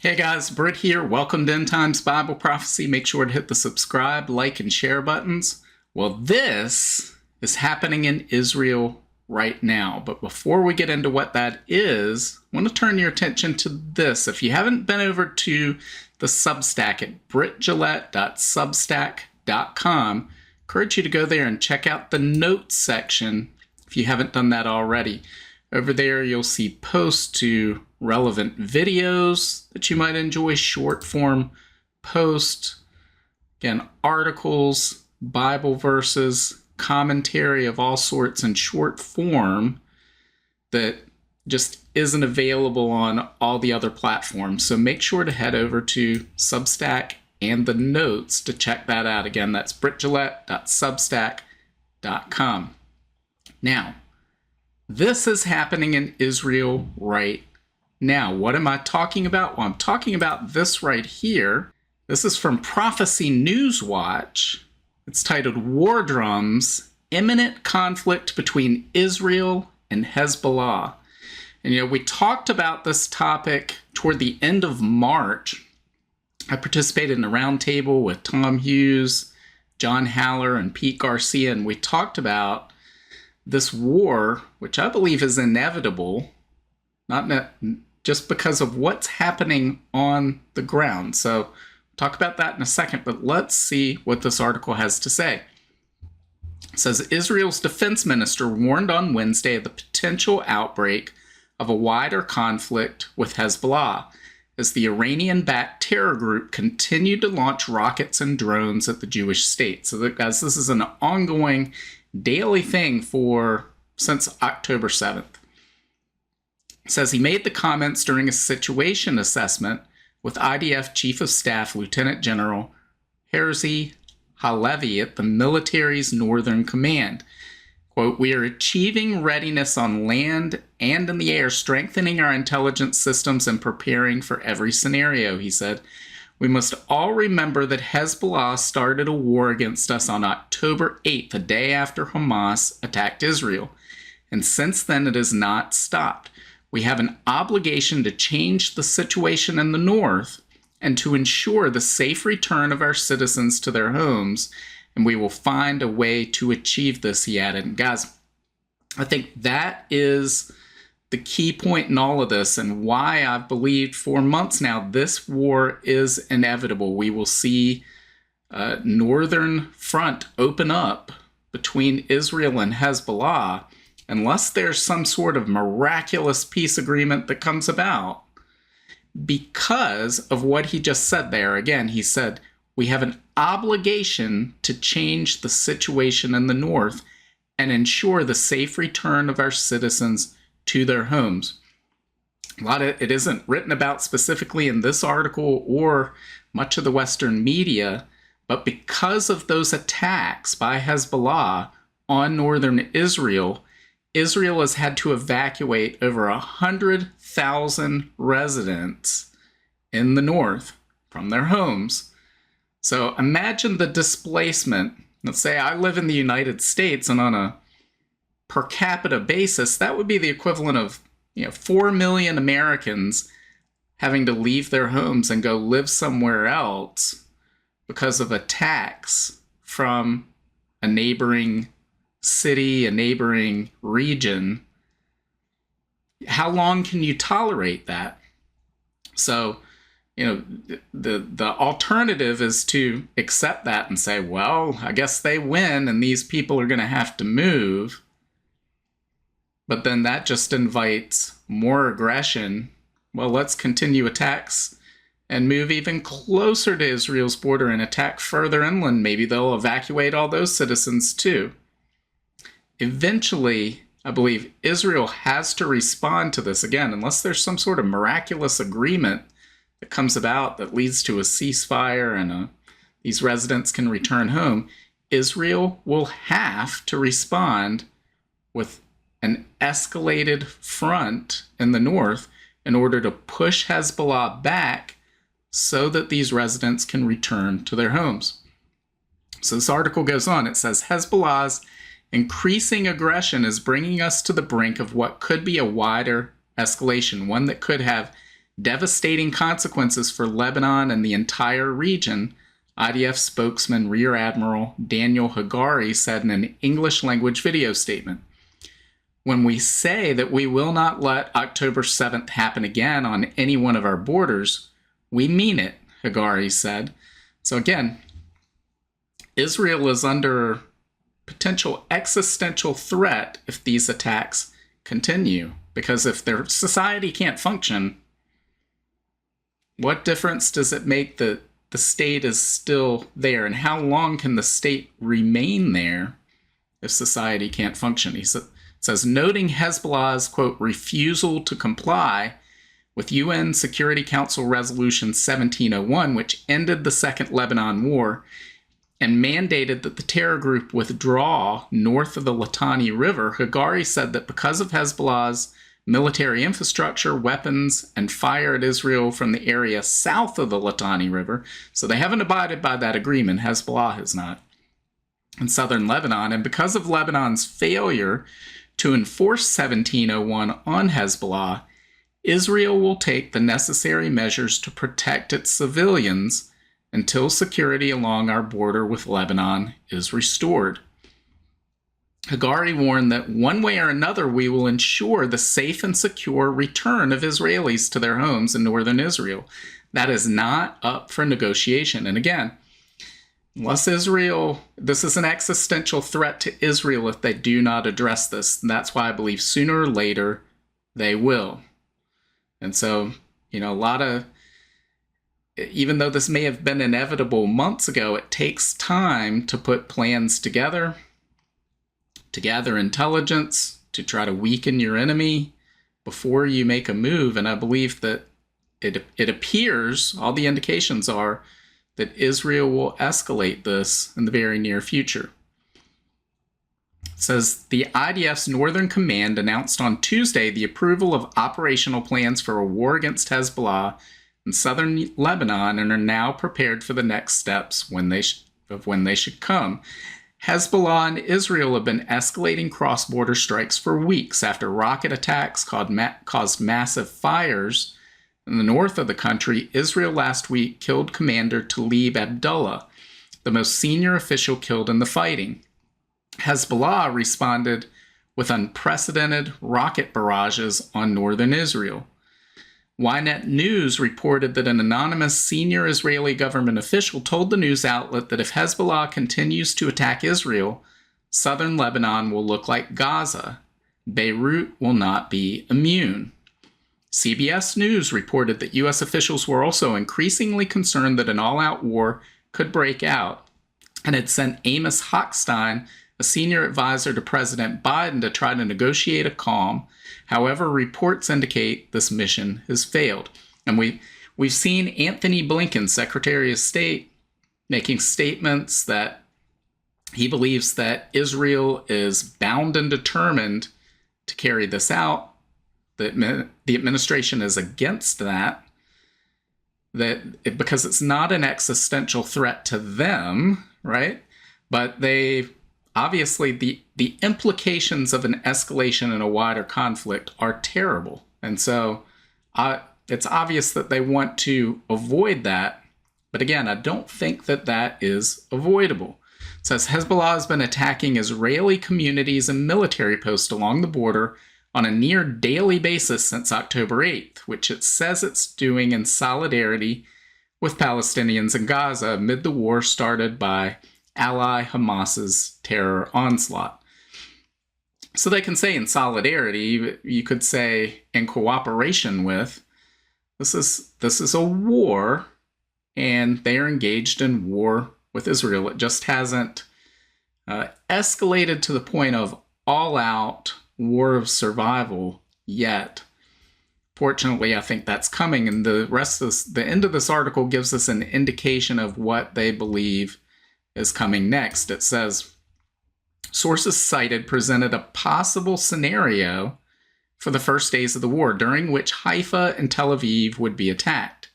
Hey guys, Britt here. Welcome to End Times Bible Prophecy. Make sure to hit the subscribe, like, and share buttons. Well, this is happening in Israel right now. But before we get into what that is, I want to turn your attention to this. If you haven't been over to the Substack at brittgillette.substack.com, I encourage you to go there and check out the notes section if you haven't done that already. Over there, you'll see posts to relevant videos that you might enjoy, short form posts, again, articles, Bible verses, commentary of all sorts in short form that just isn't available on all the other platforms. So make sure to head over to Substack and the notes to check that out. Again, that's brittgillette.substack.com. Now, this is happening in Israel right now. What am I talking about? Well, I'm talking about this right here. This is from Prophecy News Watch. It's titled War Drums, Imminent Conflict Between Israel and Hezbollah. And we talked about this topic toward the end of March. I participated in a roundtable with Tom Hughes, John Haller, and Pete Garcia, and we talked about this war, which I believe is inevitable, not just because of what's happening on the ground. So we'll talk about that in a second, but let's see what this article has to say. It says, Israel's defense minister warned on Wednesday of the potential outbreak of a wider conflict with Hezbollah as the Iranian-backed terror group continued to launch rockets and drones at the Jewish state. So guys, this is an ongoing daily thing since October 7th. It says he made the comments during a situation assessment with IDF Chief of Staff Lieutenant General Herzi Halevi at the military's Northern Command. Quote, "We are achieving readiness on land and in the air, strengthening our intelligence systems and preparing for every scenario," he said. "We must all remember that Hezbollah started a war against us on October 8th, the day after Hamas attacked Israel. And since then, it has not stopped. We have an obligation to change the situation in the north and to ensure the safe return of our citizens to their homes. And we will find a way to achieve this," he added. And guys, I think that is the key point in all of this and why I've believed for months now this war is inevitable. We will see a northern front open up between Israel and Hezbollah unless there's some sort of miraculous peace agreement that comes about because of what he just said there. Again, he said, we have an obligation to change the situation in the north and ensure the safe return of our citizens to their homes. It isn't written about specifically in this article or much of the Western media, but because of those attacks by Hezbollah on northern Israel, Israel has had to evacuate over 100,000 residents in the north from their homes. So imagine the displacement. Let's say I live in the United States, and on a per capita basis, that would be the equivalent of 4 million Americans having to leave their homes and go live somewhere else because of attacks from a neighboring city, a neighboring region. How long can you tolerate that? So, the alternative is to accept that and say, well, I guess they win and these people are going to have to move. But then that just invites more aggression. Well, let's continue attacks and move even closer to Israel's border and attack further inland. Maybe they'll evacuate all those citizens too. Eventually, I believe Israel has to respond to this again, unless there's some sort of miraculous agreement that comes about that leads to a ceasefire and these residents can return home. Israel will have to respond with an escalated front in the north in order to push Hezbollah back so that these residents can return to their homes. So this article goes on. It says, Hezbollah's increasing aggression is bringing us to the brink of what could be a wider escalation, one that could have devastating consequences for Lebanon and the entire region, IDF spokesman Rear Admiral Daniel Hagari said in an English-language video statement. When we say that we will not let October 7th happen again on any one of our borders, we mean it, Hagari said. So again, Israel is under potential existential threat if these attacks continue, because if their society can't function, what difference does it make that the state is still there, and how long can the state remain there if society can't function? He says, noting Hezbollah's, quote, refusal to comply with UN Security Council Resolution 1701, which ended the Second Lebanon War and mandated that the terror group withdraw north of the Litani River, Hagari said that because of Hezbollah's military infrastructure, weapons, and fire at Israel from the area south of the Litani River, so they haven't abided by that agreement, Hezbollah has not, in southern Lebanon, and because of Lebanon's failure to enforce 1701 on Hezbollah, Israel will take the necessary measures to protect its civilians until security along our border with Lebanon is restored. Hagari warned that one way or another we will ensure the safe and secure return of Israelis to their homes in northern Israel. That is not up for negotiation. And again, unless Israel, this is an existential threat to Israel if they do not address this. And that's why I believe sooner or later they will. And so, even though this may have been inevitable months ago, it takes time to put plans together, to gather intelligence, to try to weaken your enemy before you make a move. And I believe that it appears, all the indications are, that Israel will escalate this in the very near future. It says, the IDF's Northern Command announced on Tuesday the approval of operational plans for a war against Hezbollah in southern Lebanon and are now prepared for the next steps when they should come. Hezbollah and Israel have been escalating cross-border strikes for weeks after rocket attacks caused massive fires in the north of the country. Israel last week killed Commander Talib Abdullah, the most senior official killed in the fighting. Hezbollah responded with unprecedented rocket barrages on northern Israel. Ynet News reported that an anonymous senior Israeli government official told the news outlet that if Hezbollah continues to attack Israel, southern Lebanon will look like Gaza. Beirut will not be immune. CBS News reported that U.S. officials were also increasingly concerned that an all-out war could break out and had sent Amos Hochstein, a senior advisor to President Biden, to try to negotiate a calm. However, reports indicate this mission has failed. And we've seen Anthony Blinken, Secretary of State, making statements that he believes that Israel is bound and determined to carry this out, that the administration is against that because it's not an existential threat to them, right? But they obviously, the implications of an escalation in a wider conflict are terrible. And so it's obvious that they want to avoid that. But again, I don't think that is avoidable. It says Hezbollah has been attacking Israeli communities and military posts along the border on a near daily basis since October 8th, which it says it's doing in solidarity with Palestinians in Gaza amid the war started by ally Hamas's terror onslaught. So they can say in solidarity, you could say in cooperation with. This is a war, and they are engaged in war with Israel. It just hasn't escalated to the point of all-out war of survival yet. Fortunately, I think that's coming, and the rest of the end of this article gives us an indication of what they believe is coming next. It says, sources cited presented a possible scenario for the first days of the war, during which Haifa and Tel Aviv would be attacked.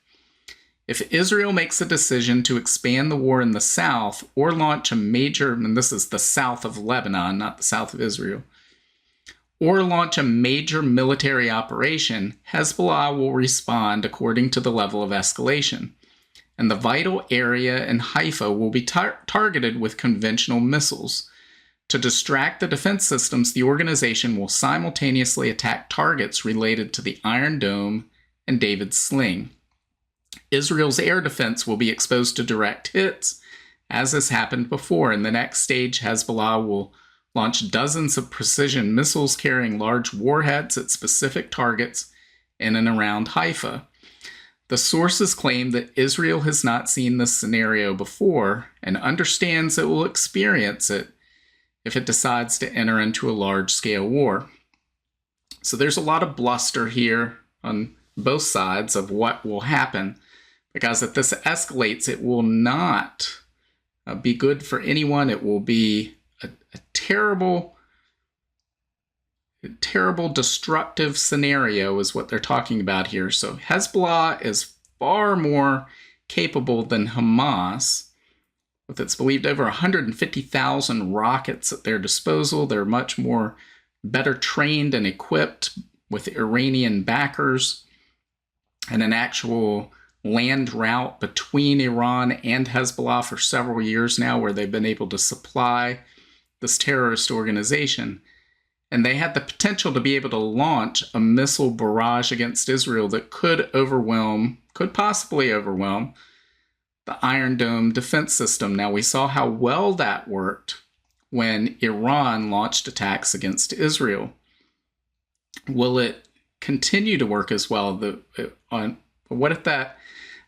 If Israel makes a decision to expand the war in the south or launch a major, and this is the south of Lebanon, not the south of Israel, or launch a major military operation, Hezbollah will respond according to the level of escalation. And the vital area in Haifa will be targeted with conventional missiles. To distract the defense systems, the organization will simultaneously attack targets related to the Iron Dome and David's Sling. Israel's air defense will be exposed to direct hits, as has happened before. In the next stage, Hezbollah will launch dozens of precision missiles carrying large warheads at specific targets in and around Haifa. The sources claim that Israel has not seen this scenario before and understands it will experience it if it decides to enter into a large-scale war. So there's a lot of bluster here on both sides of what will happen, because if this escalates, it will not be good for anyone. It will be a terrible, destructive scenario is what they're talking about here. So Hezbollah is far more capable than Hamas. With its believed over 150,000 rockets at their disposal, they're much more better trained and equipped with Iranian backers and an actual land route between Iran and Hezbollah for several years now, where they've been able to supply this terrorist organization. And they had the potential to be able to launch a missile barrage against Israel that could possibly overwhelm the Iron Dome defense system. Now, we saw how well that worked when Iran launched attacks against Israel. Will it continue to work as well? What if that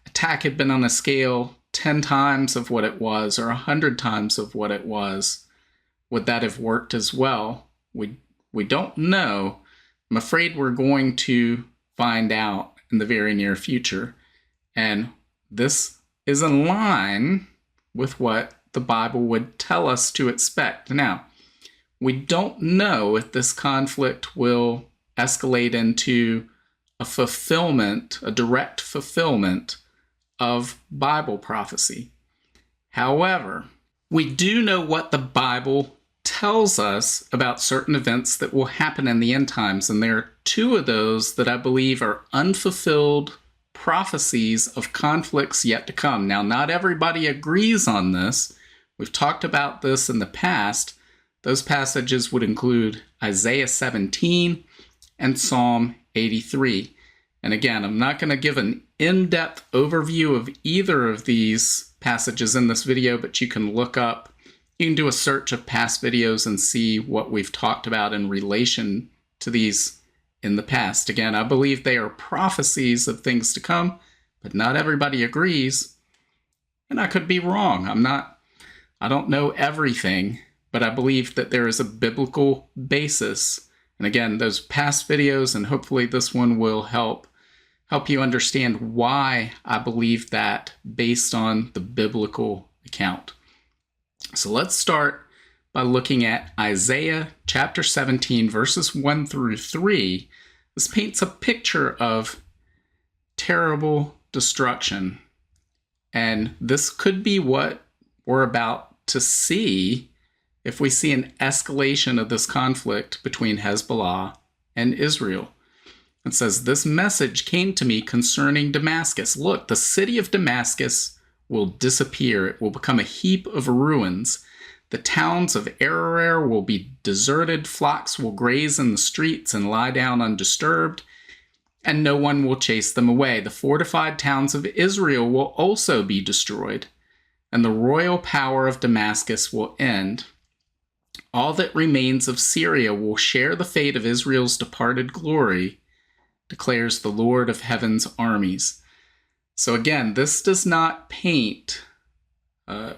attack had been on a scale 10 times of what it was, or 100 times of what it was? Would that have worked as well? We don't know. I'm afraid we're going to find out in the very near future. And this is in line with what the Bible would tell us to expect. Now, we don't know if this conflict will escalate into a direct fulfillment of Bible prophecy. However, we do know what the Bible tells us about certain events that will happen in the end times, and there are two of those that I believe are unfulfilled prophecies of conflicts yet to come. Now, not everybody agrees on this. We've talked about this in the past. Those passages would include Isaiah 17 and Psalm 83. And again, I'm not going to give an in-depth overview of either of these passages in this video, but you can do a search of past videos and see what we've talked about in relation to these in the past. Again, I believe they are prophecies of things to come, but not everybody agrees. And I could be wrong. I don't know everything, but I believe that there is a biblical basis. And again, those past videos, and hopefully this one will help you understand why I believe that based on the biblical account. So let's start by looking at Isaiah chapter 17, verses 1 through 3. This paints a picture of terrible destruction. And this could be what we're about to see if we see an escalation of this conflict between Hezbollah and Israel. It says, "This message came to me concerning Damascus. Look, the city of Damascus will disappear. It will become a heap of ruins. The towns of Ararar will be deserted. Flocks will graze in the streets and lie down undisturbed, and no one will chase them away. The fortified towns of Israel will also be destroyed, and the royal power of Damascus will end. All that remains of Syria will share the fate of Israel's departed glory, declares the Lord of heaven's armies." So again, this does not paint a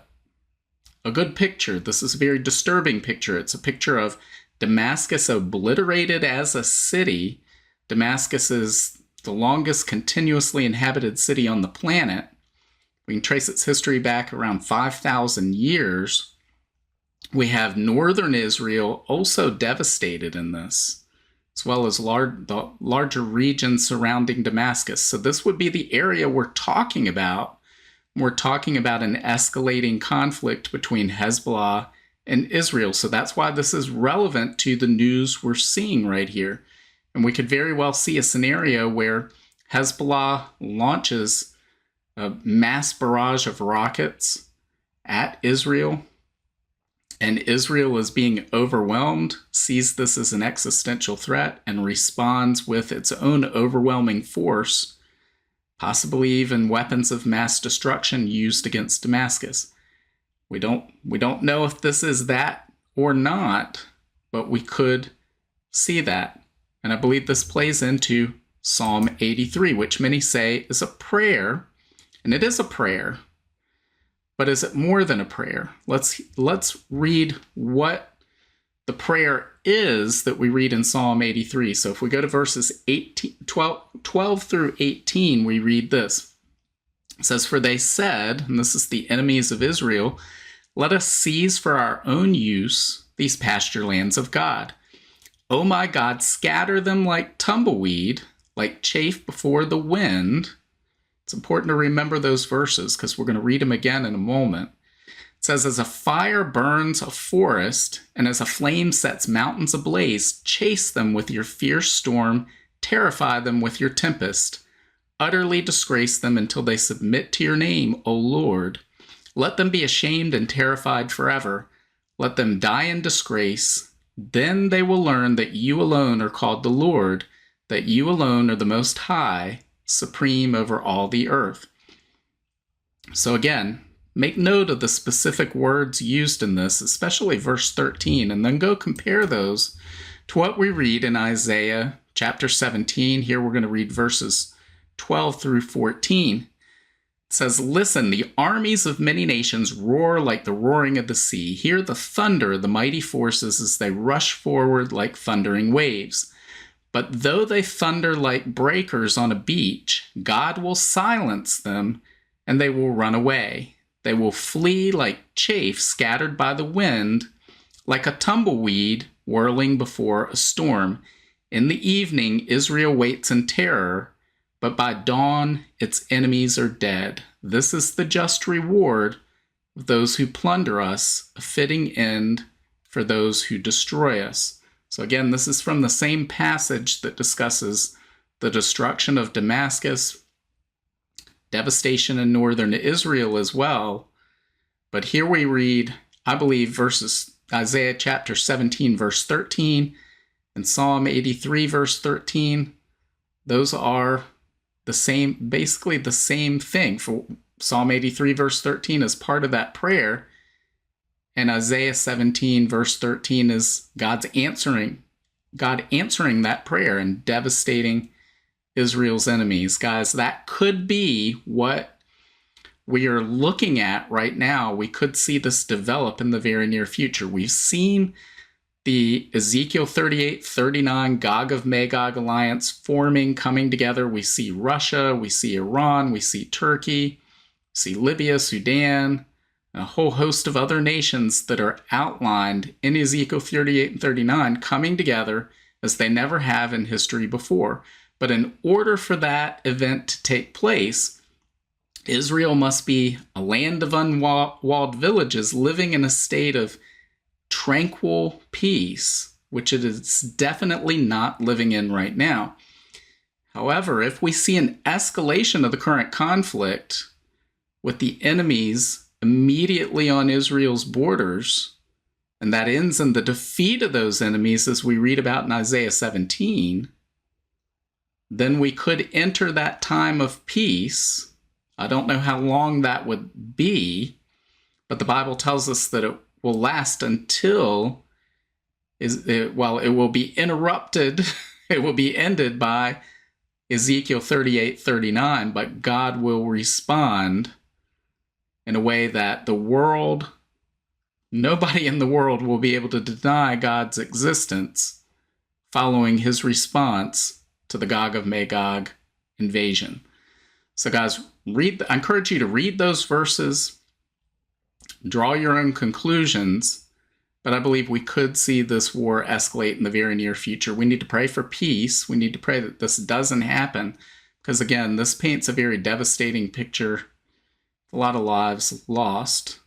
good picture. This is a very disturbing picture. It's a picture of Damascus obliterated as a city. Damascus is the longest continuously inhabited city on the planet. We can trace its history back around 5,000 years. We have northern Israel also devastated in this, as well as the larger regions surrounding Damascus. So this would be the area we're talking about. We're talking about an escalating conflict between Hezbollah in Israel. So that's why this is relevant to the news we're seeing right here. And we could very well see a scenario where Hezbollah launches a mass barrage of rockets at Israel, and Israel is being overwhelmed, sees this as an existential threat, and responds with its own overwhelming force, possibly even weapons of mass destruction used against Damascus. We don't know if this is that or not, but we could see that. And I believe this plays into Psalm 83, which many say is a prayer, and it is a prayer. But is it more than a prayer? Let's read what the prayer is that we read in Psalm 83. So if we go to verses 12 through 18, we read this. It says, "For they said," and this is the enemies of Israel, "Let us seize for our own use these pasture lands of God. O my God, scatter them like tumbleweed, like chaff before the wind." It's important to remember those verses because we're going to read them again in a moment. It says, "As a fire burns a forest, and as a flame sets mountains ablaze, chase them with your fierce storm, terrify them with your tempest. Utterly disgrace them until they submit to your name, O Lord. Let them be ashamed and terrified forever. Let them die in disgrace. Then they will learn that you alone are called the Lord, that you alone are the Most High, supreme over all the earth." So again, make note of the specific words used in this, especially verse 13, and then go compare those to what we read in Isaiah chapter 17. Here we're going to read verses 12 through 14. It says, "Listen, the armies of many nations roar like the roaring of the sea. Hear the thunder of the mighty forces as they rush forward like thundering waves. But though they thunder like breakers on a beach, God will silence them, and they will run away. They will flee like chaff scattered by the wind, like a tumbleweed whirling before a storm. In the evening, Israel waits in terror, but by dawn, its enemies are dead. This is the just reward of those who plunder us, a fitting end for those who destroy us." So again, this is from the same passage that discusses the destruction of Damascus, devastation in northern Israel as well. But here we read, I believe, verses Isaiah chapter 17, verse 13, and Psalm 83, verse 13. Those are the same, basically the same thing. For Psalm 83, verse 13 is part of that prayer. And Isaiah 17, verse 13 is God answering that prayer and devastating Israel's enemies. Guys, that could be what we are looking at right now. We could see this develop in the very near future. We've seen the Ezekiel 38-39 Gog of Magog alliance forming, coming together. We see Russia, we see Iran, we see Turkey, we see Libya, Sudan, a whole host of other nations that are outlined in Ezekiel 38 and 39 coming together as they never have in history before. But in order for that event to take place, Israel must be a land of unwalled villages living in a state of tranquil peace, which it is definitely not living in right now. However, if we see an escalation of the current conflict with the enemies immediately on Israel's borders, and that ends in the defeat of those enemies as we read about in Isaiah 17, then we could enter that time of peace. I don't know how long that would be, but the Bible tells us that it will last until, it will be interrupted, it will be ended by Ezekiel 38-39, but God will respond in a way that nobody in the world will be able to deny God's existence following his response to the Gog of Magog invasion. So guys, I encourage you to read those verses, draw your own conclusions, but I believe we could see this war escalate in the very near future. We need to pray for peace. We need to pray that this doesn't happen, because again, this paints a very devastating picture, a lot of lives lost,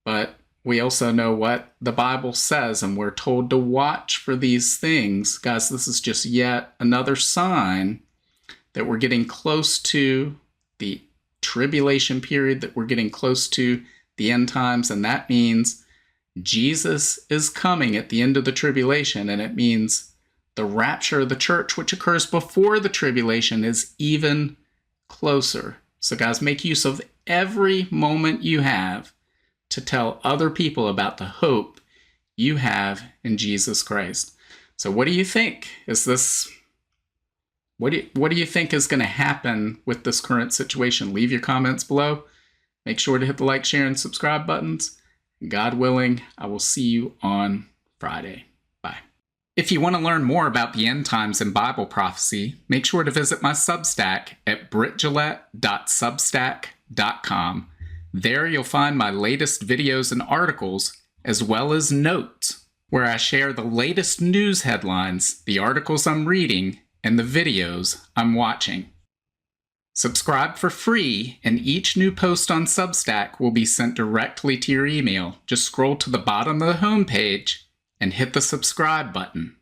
but we also know what the Bible says, and we're told to watch for these things. Guys, this is just yet another sign that we're getting close to the tribulation period, that we're getting close to the end times, and that means Jesus is coming at the end of the tribulation, and it means the rapture of the church, which occurs before the tribulation, is even closer. So guys, make use of every moment you have to tell other people about the hope you have in Jesus Christ. So what do you think? What do you think is going to happen with this current situation? Leave your comments below. Make sure to hit the like, share, and subscribe buttons. God willing, I will see you on Friday. Bye. If you want to learn more about the end times and Bible prophecy, make sure to visit my Substack at brittgillette.substack.com. There you'll find my latest videos and articles, as well as notes, where I share the latest news headlines, the articles I'm reading, and the videos I'm watching. Subscribe for free, and each new post on Substack will be sent directly to your email. Just scroll to the bottom of the homepage and hit the subscribe button.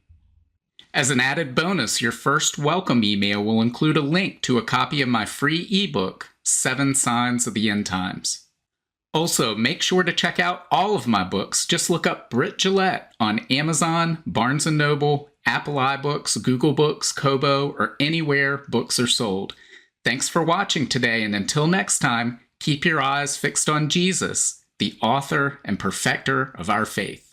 As an added bonus, your first welcome email will include a link to a copy of my free ebook, 7 Signs of the End Times. Also, make sure to check out all of my books. Just look up Britt Gillette on Amazon, Barnes & Noble, Apple iBooks, Google Books, Kobo, or anywhere books are sold. Thanks for watching today, and until next time, keep your eyes fixed on Jesus, the author and perfecter of our faith.